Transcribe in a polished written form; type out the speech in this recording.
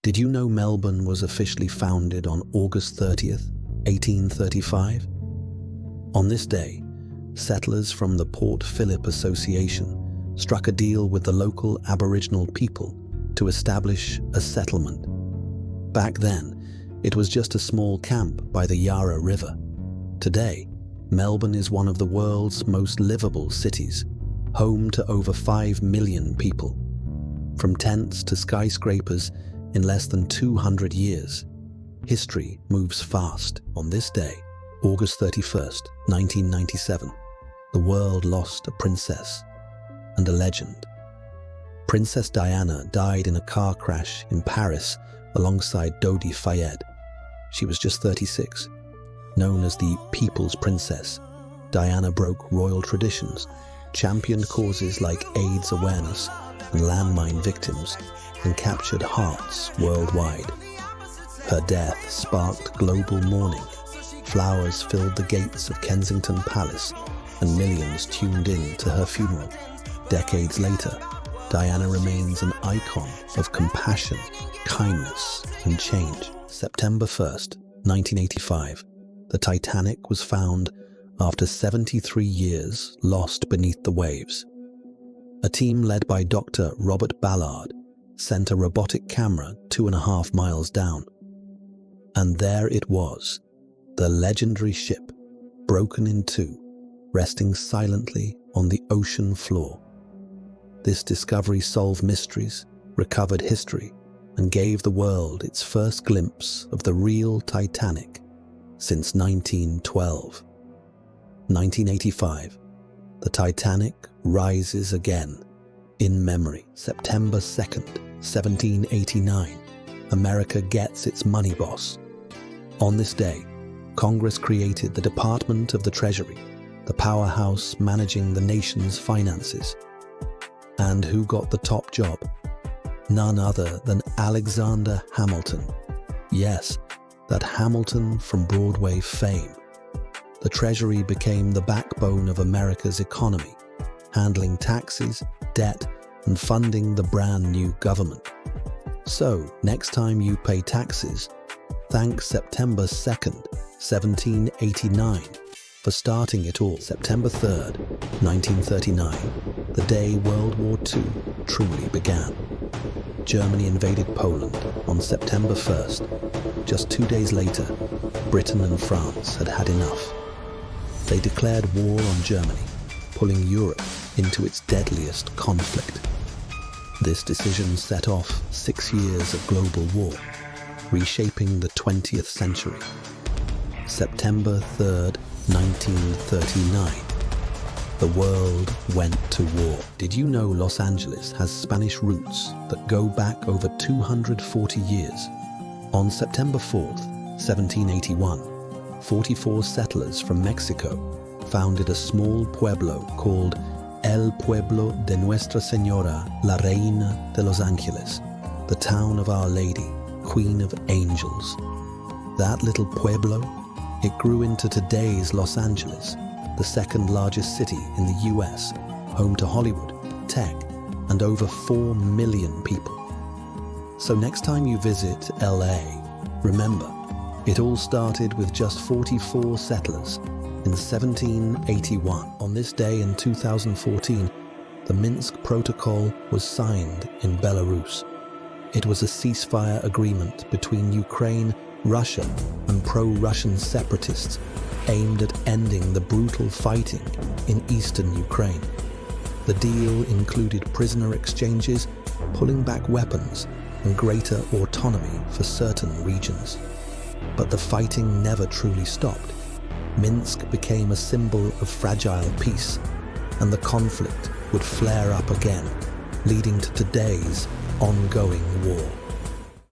Did you know Melbourne was officially founded on August 30th, 1835? On this day, settlers from the Port Phillip Association struck a deal with the local Aboriginal people to establish a settlement. Back then, it was just a small camp by the Yarra River. Today, Melbourne is one of the world's most livable cities, home to over 5 million people. From tents to skyscrapers in less than 200 years, history moves fast. On this day, August 31st, 1997, the world lost a princess and a legend. Princess Diana died in a car crash in Paris alongside Dodi Fayed. She was just 36. Known as the People's Princess, Diana broke royal traditions, championed causes like AIDS awareness and landmine victims, and captured hearts worldwide. Her death sparked global mourning. Flowers filled the gates of Kensington Palace, and millions tuned in to her funeral. Decades later, Diana remains an icon of compassion, kindness, and change. September 1st, 1985, the Titanic was found after 73 years lost beneath the waves. A team led by Dr. Robert Ballard sent a robotic camera 2.5 miles down. And there it was, the legendary ship, broken in two, resting silently on the ocean floor. This discovery solved mysteries, recovered history, and gave the world its first glimpse of the real Titanic since 1912. 1985, the Titanic rises again. In memory, September 2nd, 1789, America gets its money boss. On this day, Congress created the Department of the Treasury, the powerhouse managing the nation's finances. And who got the top job? None other than Alexander Hamilton. Yes, that Hamilton from Broadway fame. The Treasury became the backbone of America's economy, handling taxes, debt, and funding the brand new government. So, next time you pay taxes, thank September 2nd, 1789 for starting it all. September 3rd, 1939, the day World War II truly began. Germany invaded Poland on September 1st. Just 2 days later, Britain and France had had enough. They declared war on Germany, pulling Europe into its deadliest conflict. This decision set off 6 years of global war, reshaping the 20th century. September 3rd, 1939. The world went to war. Did you know Los Angeles has Spanish roots that go back over 240 years? On September 4th, 1781, 44 settlers from Mexico founded a small pueblo called El Pueblo de Nuestra Señora la Reina de los Ángeles, the town of Our Lady, Queen of Angels. That little pueblo, it grew into today's Los Angeles, the second largest city in the US, home to Hollywood, tech, and over 4 million people. So next time you visit LA, remember, it all started with just 44 settlers in 1781. On this day in 2014, the Minsk Protocol was signed in Belarus. It was a ceasefire agreement between Ukraine, Russia, and pro-Russian separatists aimed at ending the brutal fighting in eastern Ukraine. The deal included prisoner exchanges, pulling back weapons, and greater autonomy for certain regions. But the fighting never truly stopped. Minsk became a symbol of fragile peace, and the conflict would flare up again, leading to today's ongoing war.